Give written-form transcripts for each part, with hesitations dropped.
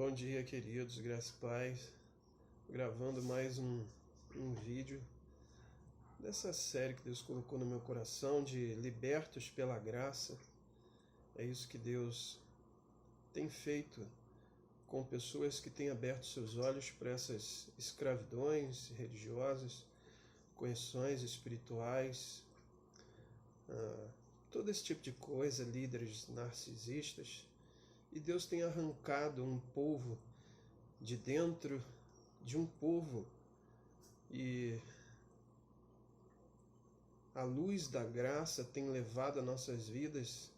Bom dia, queridos, graças e paz. Gravando mais um vídeo dessa série que Deus colocou no meu coração de Libertos pela Graça. É isso que Deus tem feito com pessoas que têm aberto seus olhos para essas escravidões religiosas, coerções espirituais, todo esse tipo de coisa, líderes narcisistas. E Deus tem arrancado um povo de dentro de um povo, e a luz da graça tem levado as nossas vidas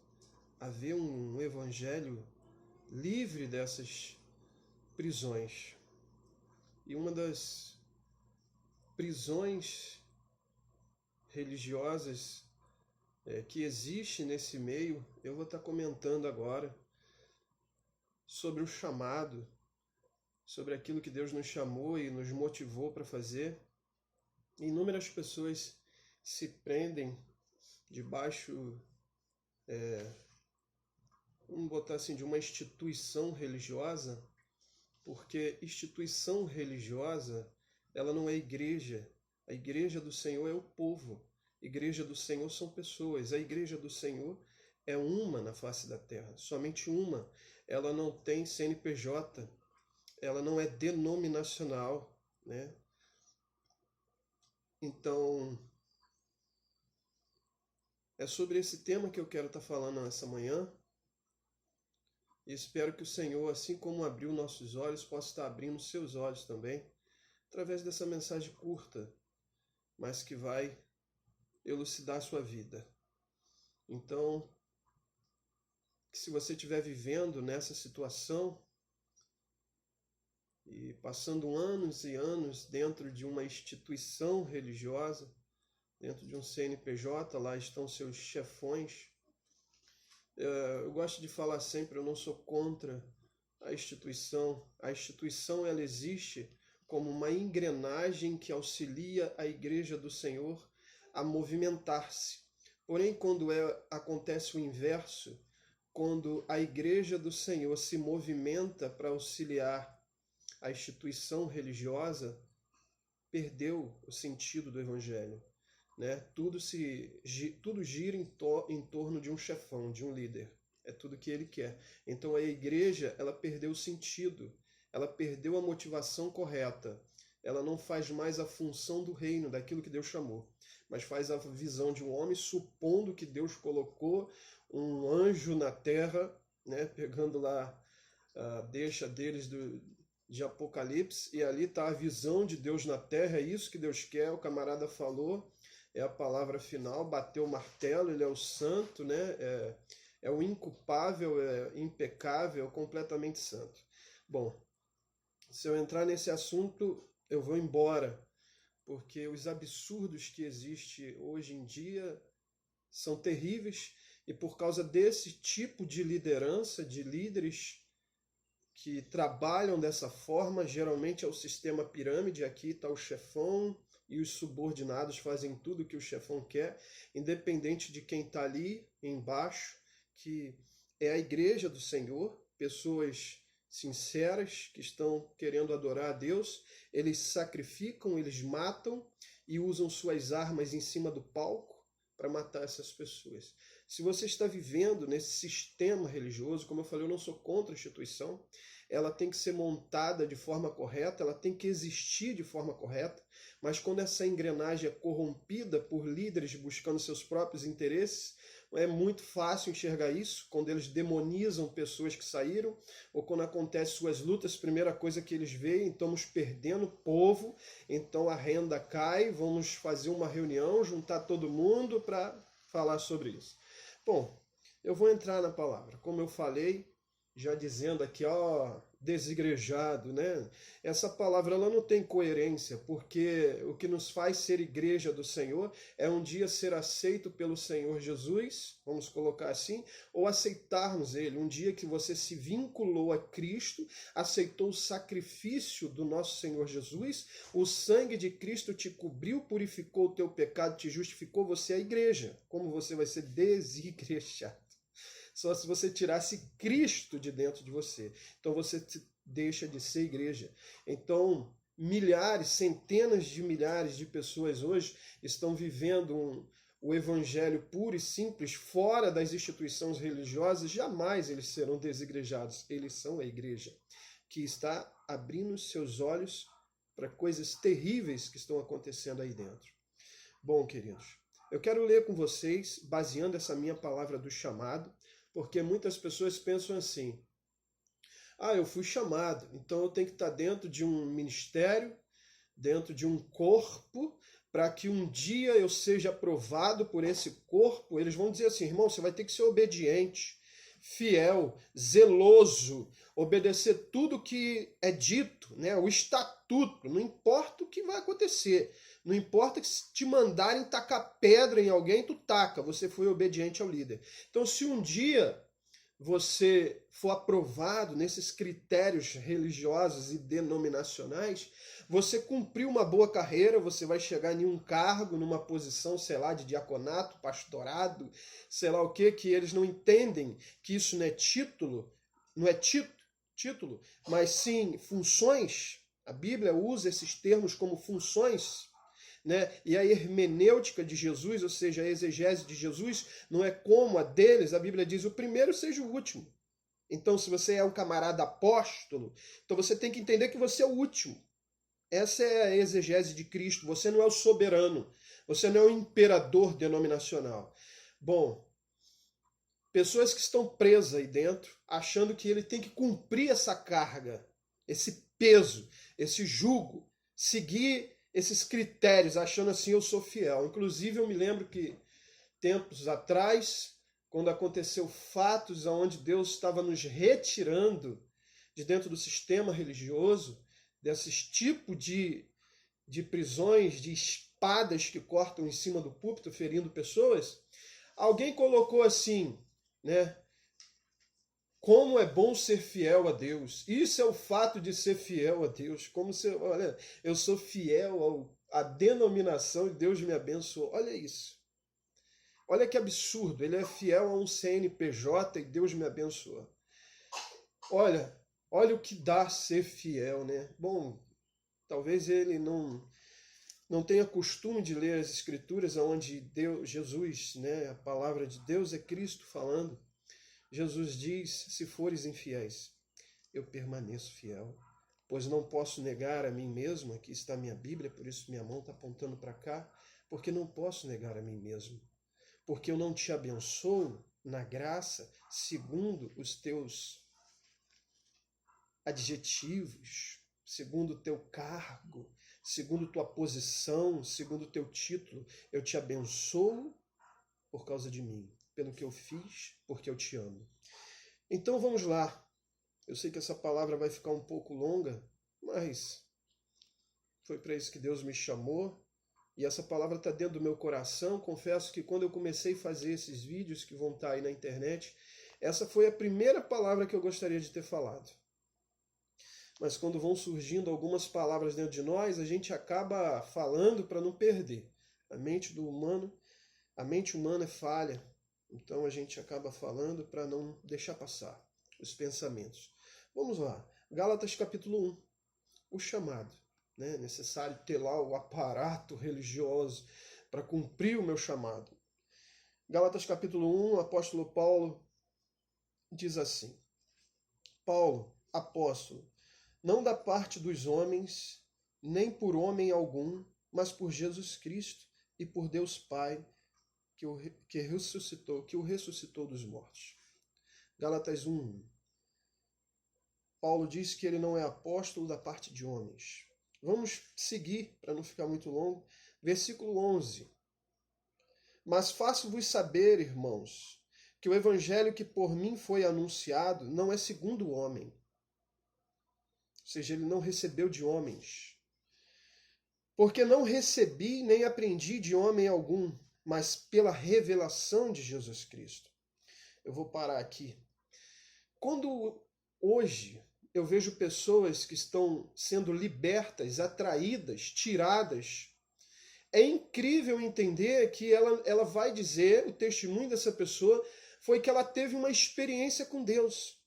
a ver um evangelho livre dessas prisões. E uma das prisões religiosas que existe nesse meio, eu vou estar comentando agora sobre o chamado, sobre aquilo que Deus nos chamou e nos motivou para fazer. Inúmeras pessoas se prendem debaixo, vamos botar assim, de uma instituição religiosa, porque instituição religiosa, ela não é igreja. A igreja do Senhor é o povo. A igreja do Senhor são pessoas. A igreja do Senhor é uma na face da terra, somente uma. Ela não tem CNPJ, ela não é denominacional, né? Então, é sobre esse tema que eu quero estar falando nessa manhã. E espero que o Senhor, assim como abriu nossos olhos, possa estar abrindo seus olhos também, através dessa mensagem curta, mas que vai elucidar a sua vida. Então, que se você estiver vivendo nessa situação e passando anos e anos dentro de uma instituição religiosa, dentro de um CNPJ, lá estão seus chefões. Eu gosto de falar sempre, eu não sou contra a instituição. A instituição, ela existe como uma engrenagem que auxilia a igreja do Senhor a movimentar-se. Porém, quando acontece o inverso, quando a igreja do Senhor se movimenta para auxiliar a instituição religiosa, perdeu o sentido do evangelho, né? Tudo gira em torno de um chefão, de um líder. É tudo que ele quer. Então a igreja, ela perdeu o sentido, ela perdeu a motivação correta. Ela não faz mais a função do reino, daquilo que Deus chamou, mas faz a visão de um homem, supondo que Deus colocou um anjo na terra, né? Pegando lá a deixa deles de Apocalipse, e ali está a visão de Deus na terra, é isso que Deus quer, o camarada falou, é a palavra final, bateu o martelo, ele é o santo, né? É o inculpável, é impecável, completamente santo. Bom, se eu entrar nesse assunto, eu vou embora, porque os absurdos que existem hoje em dia são terríveis, e por causa desse tipo de liderança, de líderes que trabalham dessa forma, geralmente é o sistema pirâmide, aqui está o chefão e os subordinados fazem tudo o que o chefão quer, independente de quem está ali embaixo, que é a igreja do Senhor, pessoas sinceras que estão querendo adorar a Deus, eles sacrificam, eles matam e usam suas armas em cima do palco para matar essas pessoas. Se você está vivendo nesse sistema religioso, como eu falei, eu não sou contra a instituição, ela tem que ser montada de forma correta, ela tem que existir de forma correta, mas quando essa engrenagem é corrompida por líderes buscando seus próprios interesses, é muito fácil enxergar isso, quando eles demonizam pessoas que saíram, ou quando acontecem suas lutas, a primeira coisa que eles veem, estamos perdendo povo, então a renda cai, vamos fazer uma reunião, juntar todo mundo para falar sobre isso. Bom, eu vou entrar na palavra. Como eu falei, já dizendo aqui, ó, desigrejado, né? Essa palavra ela não tem coerência, porque o que nos faz ser igreja do Senhor é um dia ser aceito pelo Senhor Jesus, vamos colocar assim, ou aceitarmos Ele. Um dia que você se vinculou a Cristo, aceitou o sacrifício do nosso Senhor Jesus, o sangue de Cristo te cobriu, purificou o teu pecado, te justificou, você é a igreja. Como você vai ser desigrejado? Só se você tirasse Cristo de dentro de você. Então você deixa de ser igreja. Então, milhares, centenas de milhares de pessoas hoje estão vivendo o evangelho puro e simples fora das instituições religiosas. Jamais eles serão desigrejados. Eles são a igreja que está abrindo seus olhos para coisas terríveis que estão acontecendo aí dentro. Bom, queridos, eu quero ler com vocês, baseando essa minha palavra do chamado, porque muitas pessoas pensam assim: eu fui chamado, então eu tenho que estar dentro de um ministério, dentro de um corpo, para que um dia eu seja aprovado por esse corpo. Eles vão dizer assim: irmão, você vai ter que ser obediente, fiel, zeloso, obedecer tudo que é dito, né? O estatuto, não importa o que vai acontecer, não importa que te mandarem tacar pedra em alguém, tu taca, você foi obediente ao líder. Então, se um dia você for aprovado nesses critérios religiosos e denominacionais, você cumpriu uma boa carreira, você vai chegar em um cargo, numa posição, sei lá, de diaconato, pastorado, sei lá o que eles não entendem que isso não é título, mas sim funções. A Bíblia usa esses termos como funções, né? E a hermenêutica de Jesus, ou seja, a exegese de Jesus, não é como a deles. A Bíblia diz: o primeiro seja o último. Então, se você é um camarada apóstolo, então você tem que entender que você é o último. Essa é a exegese de Cristo. Você não é o soberano, você não é o imperador denominacional. Bom, pessoas que estão presas aí dentro, achando que ele tem que cumprir essa carga, esse peso, esse jugo, seguir esses critérios, achando assim: eu sou fiel. Inclusive, eu me lembro que tempos atrás, quando aconteceu fatos onde Deus estava nos retirando de dentro do sistema religioso, desses tipos de prisões, de espadas que cortam em cima do púlpito, ferindo pessoas, alguém colocou assim, né? Como é bom ser fiel a Deus. Isso é o fato de ser fiel a Deus. Como se, olha, eu sou fiel à denominação e Deus me abençoou. Olha isso. Olha que absurdo. Ele é fiel a um CNPJ e Deus me abençoou. Olha o que dá ser fiel, né? Bom, talvez ele não tenha costume de ler as escrituras onde Deus, Jesus, né, a palavra de Deus é Cristo falando. Jesus diz: se fores infiéis, eu permaneço fiel, pois não posso negar a mim mesmo. Aqui está a minha Bíblia, por isso minha mão está apontando para cá, porque não posso negar a mim mesmo, porque eu não te abençoo na graça segundo os teus adjetivos, segundo o teu cargo, segundo tua posição, segundo o teu título. Eu te abençoo por causa de mim, pelo que eu fiz, porque eu te amo. Então vamos lá. Eu sei que essa palavra vai ficar um pouco longa, mas foi para isso que Deus me chamou. E essa palavra está dentro do meu coração. Confesso que quando eu comecei a fazer esses vídeos que vão estar aí na internet, essa foi a primeira palavra que eu gostaria de ter falado. Mas quando vão surgindo algumas palavras dentro de nós, a gente acaba falando para não perder. A mente humana é falha. Então a gente acaba falando para não deixar passar os pensamentos. Vamos lá. Gálatas capítulo 1. O chamado. Né? É necessário ter lá o aparato religioso para cumprir o meu chamado. Gálatas capítulo 1, o apóstolo Paulo diz assim: Paulo, apóstolo, não da parte dos homens, nem por homem algum, mas por Jesus Cristo e por Deus Pai, que o ressuscitou dos mortos. Gálatas 1. Paulo diz que ele não é apóstolo da parte de homens. Vamos seguir, para não ficar muito longo. Versículo 11. Mas faço-vos saber, irmãos, que o evangelho que por mim foi anunciado não é segundo o homem. Ou seja, ele não recebeu de homens. Porque não recebi nem aprendi de homem algum, mas pela revelação de Jesus Cristo. Eu vou parar aqui. Quando hoje eu vejo pessoas que estão sendo libertas, atraídas, tiradas, é incrível entender que ela vai dizer, o testemunho dessa pessoa foi que ela teve uma experiência com Deus.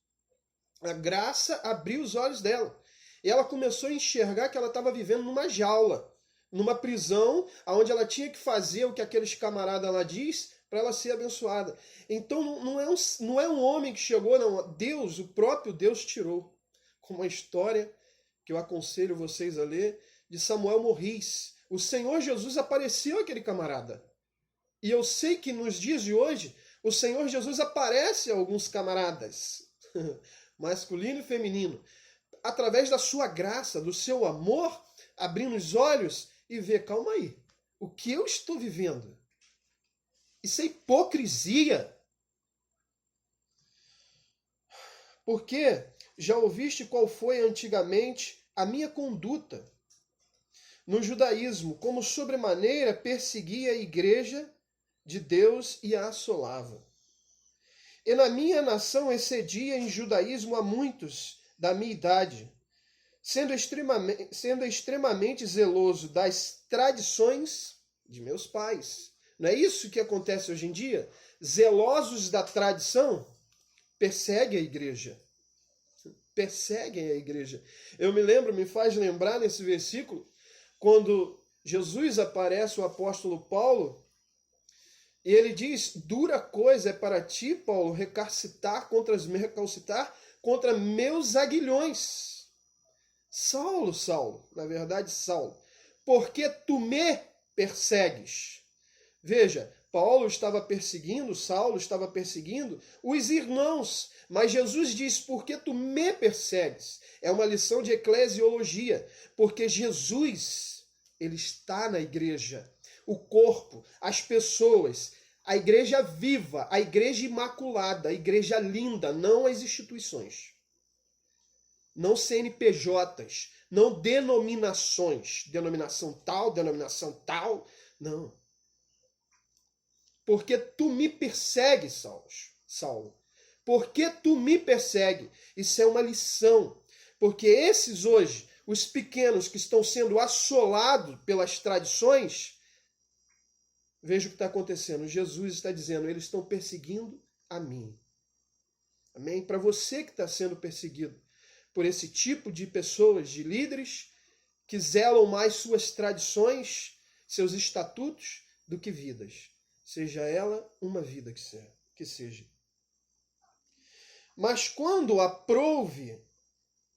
A graça abriu os olhos dela. E ela começou a enxergar que ela estava vivendo numa jaula, numa prisão, onde ela tinha que fazer o que aqueles camaradas lá diz para ela ser abençoada. Então não é um homem que chegou, não. Deus, o próprio Deus tirou. Como uma história que eu aconselho vocês a ler, de Samuel Morris. O Senhor Jesus apareceu àquele camarada. E eu sei que nos dias de hoje, o Senhor Jesus aparece a alguns camaradas, masculino e feminino, através da sua graça, do seu amor, abrindo os olhos e ver, calma aí, o que eu estou vivendo? Isso é hipocrisia. Porque já ouviste qual foi antigamente a minha conduta no judaísmo, como sobremaneira perseguia a igreja de Deus e a assolava. E na minha nação excedia em judaísmo a muitos da minha idade, sendo extremamente zeloso das tradições de meus pais. Não é isso que acontece hoje em dia? Zelosos da tradição, perseguem a igreja. Perseguem a igreja. Eu me faz lembrar nesse versículo, quando Jesus aparece ao apóstolo Paulo, e ele diz, dura coisa é para ti, Paulo, recalcitar contra meus aguilhões. Saulo, na verdade Saulo, porque tu me persegues. Veja, Saulo estava perseguindo os irmãos, mas Jesus diz, porque tu me persegues. É uma lição de eclesiologia, porque Jesus, ele está na igreja. O corpo, as pessoas, a igreja viva, a igreja imaculada, a igreja linda, não as instituições. Não CNPJs, não denominações, denominação tal, não. Porque tu me persegues, Saulo. Porque tu me persegues. Isso é uma lição. Porque esses hoje, os pequenos que estão sendo assolados pelas tradições, veja o que está acontecendo. Jesus está dizendo, eles estão perseguindo a mim. Amém? Para você que está sendo perseguido por esse tipo de pessoas, de líderes, que zelam mais suas tradições, seus estatutos, do que vidas. Seja ela uma vida que seja. Mas quando aprouve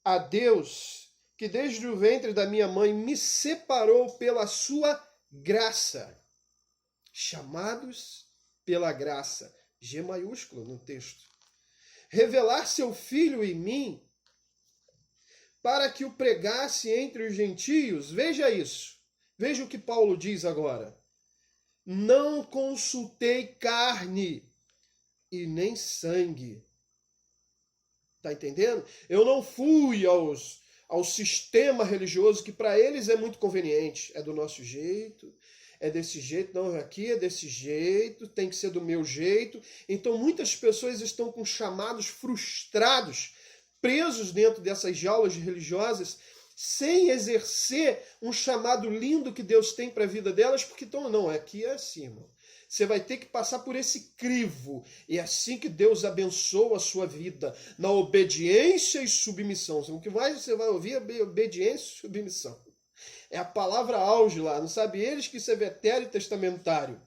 a Deus, que desde o ventre da minha mãe me separou pela sua graça, chamados pela graça, G maiúsculo no texto, revelar seu Filho em mim, para que o pregasse entre os gentios, veja isso, veja o que Paulo diz agora, não consultei carne e nem sangue. Está entendendo? Eu não fui ao sistema religioso que para eles é muito conveniente. É do nosso jeito, é desse jeito, não, aqui é desse jeito, tem que ser do meu jeito. Então muitas pessoas estão com chamados frustrados, presos dentro dessas jaulas religiosas, sem exercer um chamado lindo que Deus tem para a vida delas, porque então, não, aqui é assim, irmão. Você vai ter que passar por esse crivo. E é assim que Deus abençoa a sua vida, na obediência e submissão. O que mais você vai ouvir é obediência e submissão. É a palavra auge lá. Não sabe eles que isso é vetério testamentário.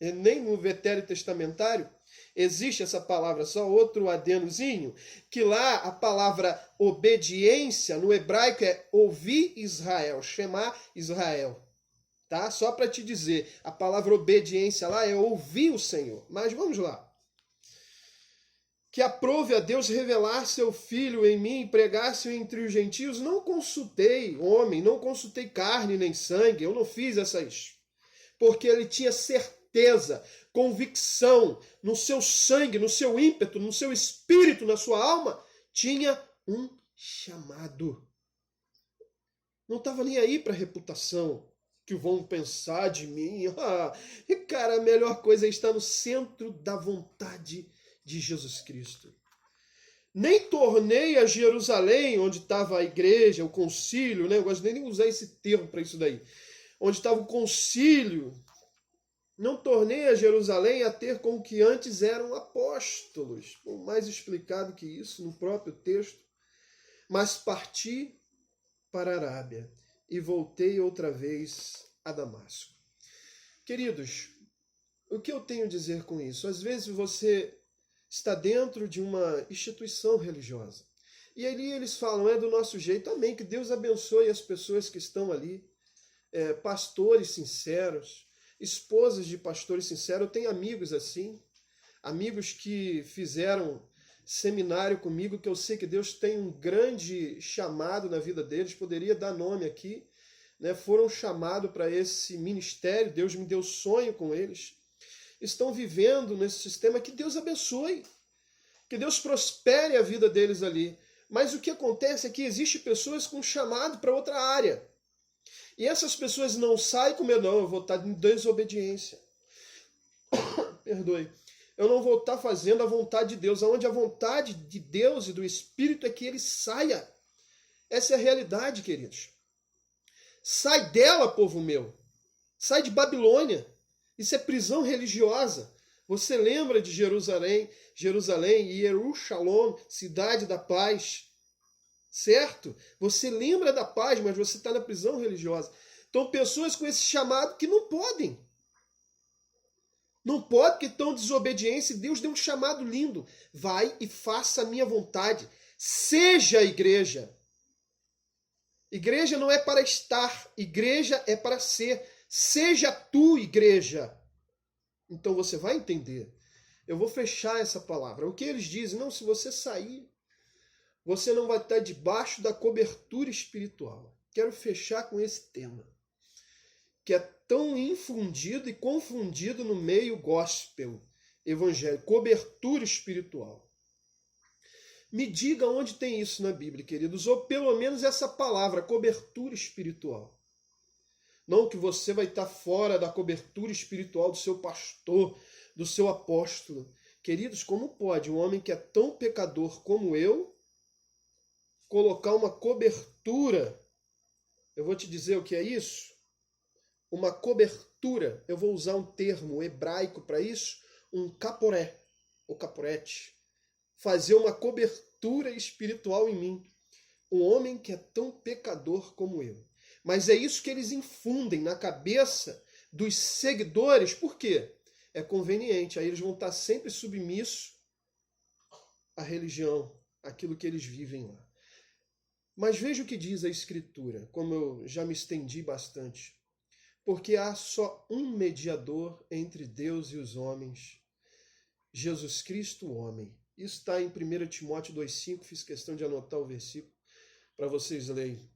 E nem no vetério testamentário existe essa palavra, só outro adenozinho, que lá a palavra obediência no hebraico é ouvir Israel, chamar Israel. Tá? Só para te dizer, a palavra obediência lá é ouvir o Senhor. Mas vamos lá. Que aprove a Deus revelar seu Filho em mim e pregasse entre os gentios, não consultei homem, não consultei carne nem sangue, eu não fiz essas. Porque ele tinha certeza, convicção, no seu sangue, no seu ímpeto, no seu espírito, na sua alma, tinha um chamado. Não estava nem aí para a reputação. Que vão pensar de mim. E cara, a melhor coisa é estar no centro da vontade de Jesus Cristo. Nem tornei a Jerusalém, onde estava a igreja, o concílio, né? Eu gosto nem de usar esse termo para isso daí. Onde estava o concílio Não tornei a Jerusalém a ter com que antes eram apóstolos. Mais explicado que isso no próprio texto. Mas parti para a Arábia e voltei outra vez a Damasco. Queridos, o que eu tenho a dizer com isso? Às vezes você está dentro de uma instituição religiosa. E ali eles falam, é do nosso jeito. Amém, que Deus abençoe as pessoas que estão ali. Pastores sinceros, esposas de pastores sinceros. Eu tenho amigos assim, amigos que fizeram seminário comigo, que eu sei que Deus tem um grande chamado na vida deles, poderia dar nome aqui, né? Foram chamados para esse ministério, Deus me deu sonho com eles, estão vivendo nesse sistema, que Deus abençoe, que Deus prospere a vida deles ali. Mas o que acontece é que existe pessoas com chamado para outra área. E essas pessoas não saem com medo, não, eu vou estar em desobediência. Perdoe. Eu não vou estar fazendo a vontade de Deus. Onde a vontade de Deus e do Espírito é que ele saia. Essa é a realidade, queridos. Sai dela, povo meu. Sai de Babilônia. Isso é prisão religiosa. Você lembra de Jerusalém, Jerusalém, cidade da paz. Certo? Você lembra da paz, mas você está na prisão religiosa. Então, pessoas com esse chamado que não podem. Não pode, porque estão em desobediência. Deus deu um chamado lindo. Vai e faça a minha vontade. Seja a igreja. Igreja não é para estar. Igreja é para ser. Seja tu, igreja. Então você vai entender. Eu vou fechar essa palavra. O que eles dizem? Não, se você sair, você não vai estar debaixo da cobertura espiritual. Quero fechar com esse tema, que é tão infundido e confundido no meio gospel evangélico, cobertura espiritual. Me diga onde tem isso na Bíblia, queridos, ou pelo menos essa palavra, cobertura espiritual. Não que você vai estar fora da cobertura espiritual do seu pastor, do seu apóstolo. Queridos, como pode um homem que é tão pecador como eu colocar uma cobertura? Eu vou te dizer o que é isso. Uma cobertura, eu vou usar um termo hebraico para isso, um caporé, ou caporete. Fazer uma cobertura espiritual em mim. Um homem que é tão pecador como eu. Mas é isso que eles infundem na cabeça dos seguidores. Por quê? É conveniente. Aí eles vão estar sempre submissos à religião, àquilo que eles vivem lá. Mas veja o que diz a Escritura, como eu já me estendi bastante. Porque há só um mediador entre Deus e os homens, Jesus Cristo, o homem. Isso está em 1 Timóteo 2,5, fiz questão de anotar o versículo para vocês lerem.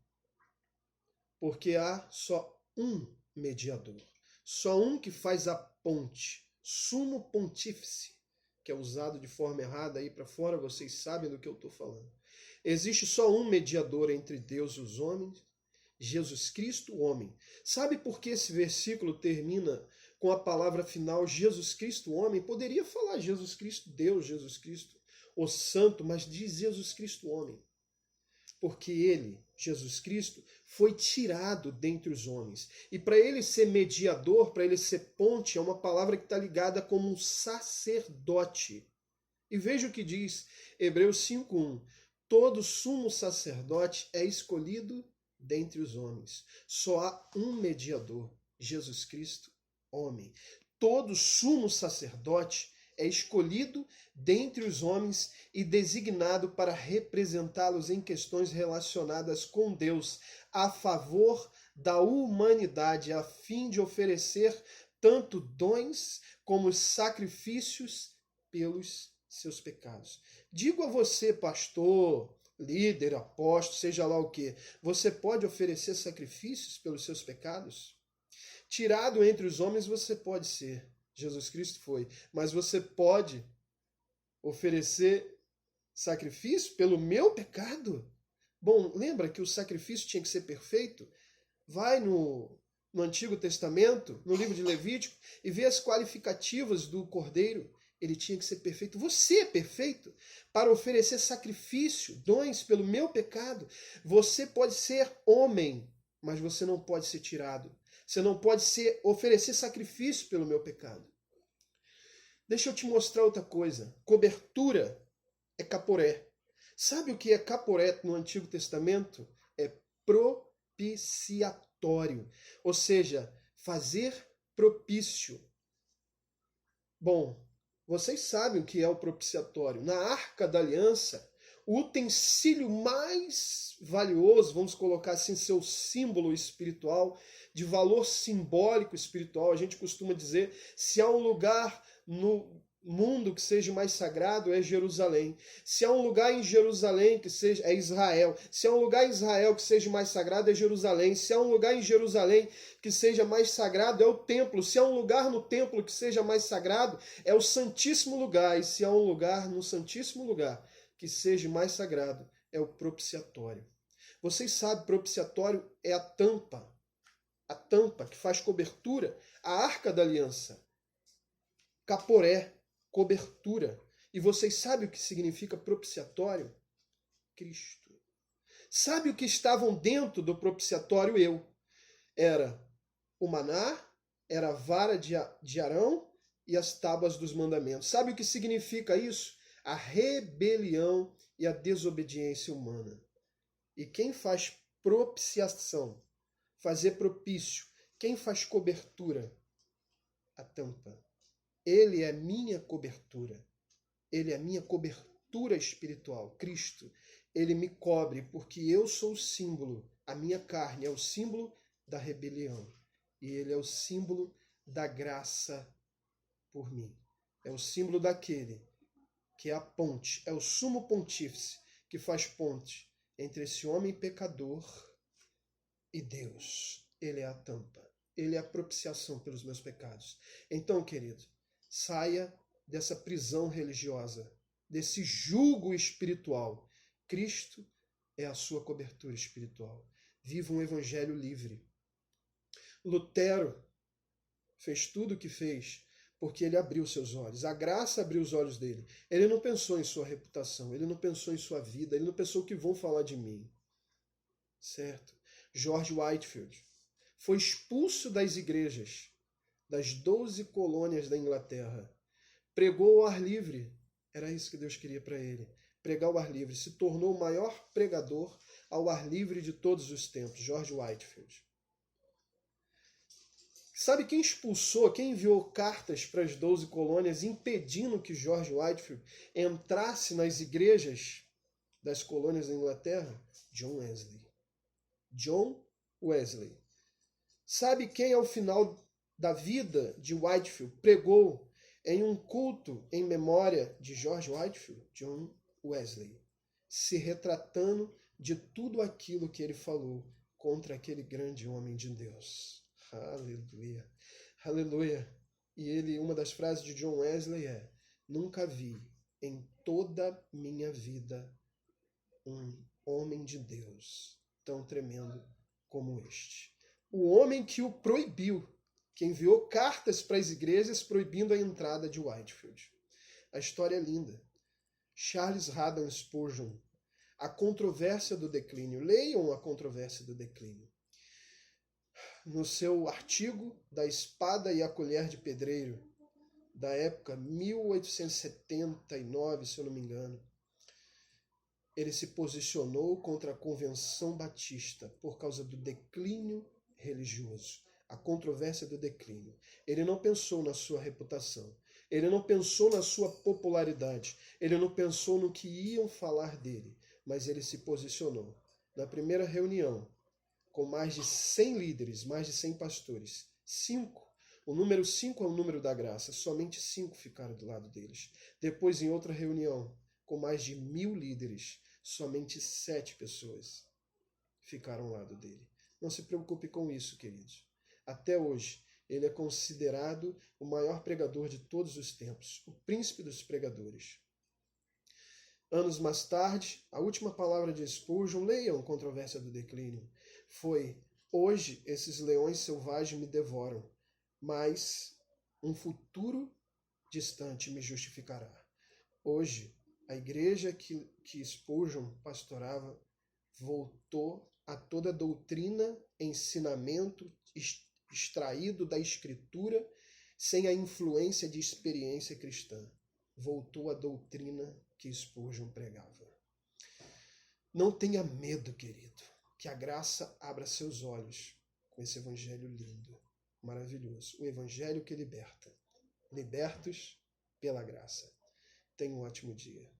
Porque há só um mediador, só um que faz a ponte, sumo pontífice, que é usado de forma errada aí para fora, vocês sabem do que eu estou falando. Existe só um mediador entre Deus e os homens, Jesus Cristo, o homem. Sabe por que esse versículo termina com a palavra final Jesus Cristo, o homem? Poderia falar Jesus Cristo, Deus, Jesus Cristo, o Santo, mas diz Jesus Cristo, o homem. Porque ele, Jesus Cristo, foi tirado dentre os homens. E para ele ser mediador, para ele ser ponte, é uma palavra que está ligada como um sacerdote. E veja o que diz Hebreus 5:1. Todo sumo sacerdote é escolhido dentre os homens. Só há um mediador, Jesus Cristo, homem. Todo sumo sacerdote é escolhido dentre os homens e designado para representá-los em questões relacionadas com Deus, a favor da humanidade, a fim de oferecer tanto dons como sacrifícios pelos seus pecados. Digo a você, pastor, líder, apóstolo, seja lá o que, você pode oferecer sacrifícios pelos seus pecados? Tirado entre os homens você pode ser, Jesus Cristo foi, mas você pode oferecer sacrifício pelo meu pecado? Bom, lembra que o sacrifício tinha que ser perfeito? Vai no Antigo Testamento, no livro de Levítico, e vê as qualificativas do cordeiro. Ele tinha que ser perfeito. Você é perfeito para oferecer sacrifício, dons pelo meu pecado. Você pode ser homem, mas você não pode ser tirado. Você não pode oferecer sacrifício pelo meu pecado. Deixa eu te mostrar outra coisa. Cobertura é caporé. Sabe o que é caporé no Antigo Testamento? É propiciatório. Ou seja, fazer propício. Bom, vocês sabem o que é o propiciatório. Na Arca da Aliança, o utensílio mais valioso, vamos colocar assim, seu símbolo espiritual, de valor simbólico espiritual, a gente costuma dizer, se há um lugar no mundo que seja mais sagrado, é Jerusalém. Se há um lugar em Jerusalém que seja, é Israel. Se há um lugar em Israel que seja mais sagrado, é Jerusalém. Se há um lugar em Jerusalém que seja mais sagrado, é o templo. Se há um lugar no templo que seja mais sagrado, é o Santíssimo Lugar. E se há um lugar no Santíssimo Lugar que seja mais sagrado, é o propiciatório. Vocês sabem, propiciatório é a tampa que faz cobertura, a Arca da Aliança. Caporé, cobertura. E vocês sabem o que significa propiciatório? Cristo. Sabe o que estavam dentro do propiciatório? Era o maná, era a vara de Arão e as tábuas dos mandamentos. Sabe o que significa isso? A rebelião e a desobediência humana. E quem faz propiciação, fazer propício, quem faz cobertura? A tampa. Ele é minha cobertura. Ele é minha cobertura espiritual. Cristo, ele me cobre porque eu sou o símbolo. A minha carne é o símbolo da rebelião. E ele é o símbolo da graça por mim. É o símbolo daquele que é a ponte, é o sumo pontífice que faz ponte entre esse homem pecador e Deus. Ele é a tampa. Ele é a propiciação pelos meus pecados. Então, querido, saia dessa prisão religiosa, desse jugo espiritual. Cristo é a sua cobertura espiritual. Viva um evangelho livre. Lutero fez tudo o que fez porque ele abriu seus olhos. A graça abriu os olhos dele. Ele não pensou em sua reputação, ele não pensou em sua vida, ele não pensou o que vão falar de mim. Certo? George Whitefield foi expulso das igrejas das 12 colônias da Inglaterra. Pregou ao ar livre. Era isso que Deus queria para ele. Pregar ao ar livre. Se tornou o maior pregador ao ar livre de todos os tempos. George Whitefield. Sabe quem expulsou, quem enviou cartas para as 12 colônias impedindo que George Whitefield entrasse nas igrejas das colônias da Inglaterra? John Wesley. John Wesley. Sabe quem, ao final da vida de Whitefield, pregou em um culto em memória de George Whitefield? John Wesley. Se retratando de tudo aquilo que ele falou contra aquele grande homem de Deus. Aleluia. Aleluia. E uma das frases de John Wesley é: nunca vi em toda minha vida um homem de Deus tão tremendo como este. O homem que o proibiu, que enviou cartas para as igrejas proibindo a entrada de Whitefield. A história é linda. Charles Haddon Spurgeon, A Controvérsia do Declínio. Leiam A Controvérsia do Declínio. No seu artigo da Espada e a Colher de Pedreiro, da época 1879, se eu não me engano, ele se posicionou contra a Convenção Batista por causa do declínio religioso, a controvérsia do declínio. Ele não pensou na sua reputação, ele não pensou na sua popularidade, ele não pensou no que iam falar dele, mas ele se posicionou. Na primeira reunião, com mais de 100 líderes, mais de 100 pastores, 5. O número 5 é o número da graça, somente 5 ficaram do lado deles. Depois, em outra reunião, com mais de 1000 líderes, somente 7 pessoas ficaram ao lado dele. Não se preocupe com isso, queridos. Até hoje, ele é considerado o maior pregador de todos os tempos, o príncipe dos pregadores. Anos mais tarde, a última palavra de Spurgeon, leiam Controvérsia do Declínio, foi: hoje esses leões selvagens me devoram, mas um futuro distante me justificará. Hoje, a igreja que Spurgeon pastorava voltou a toda doutrina, ensinamento extraído da Escritura, sem a influência de experiência cristã. Voltou à doutrina que Spurgeon pregava. Não tenha medo, querido, que a graça abra seus olhos com esse evangelho lindo, maravilhoso. O evangelho que liberta. Libertos pela graça. Tenha um ótimo dia.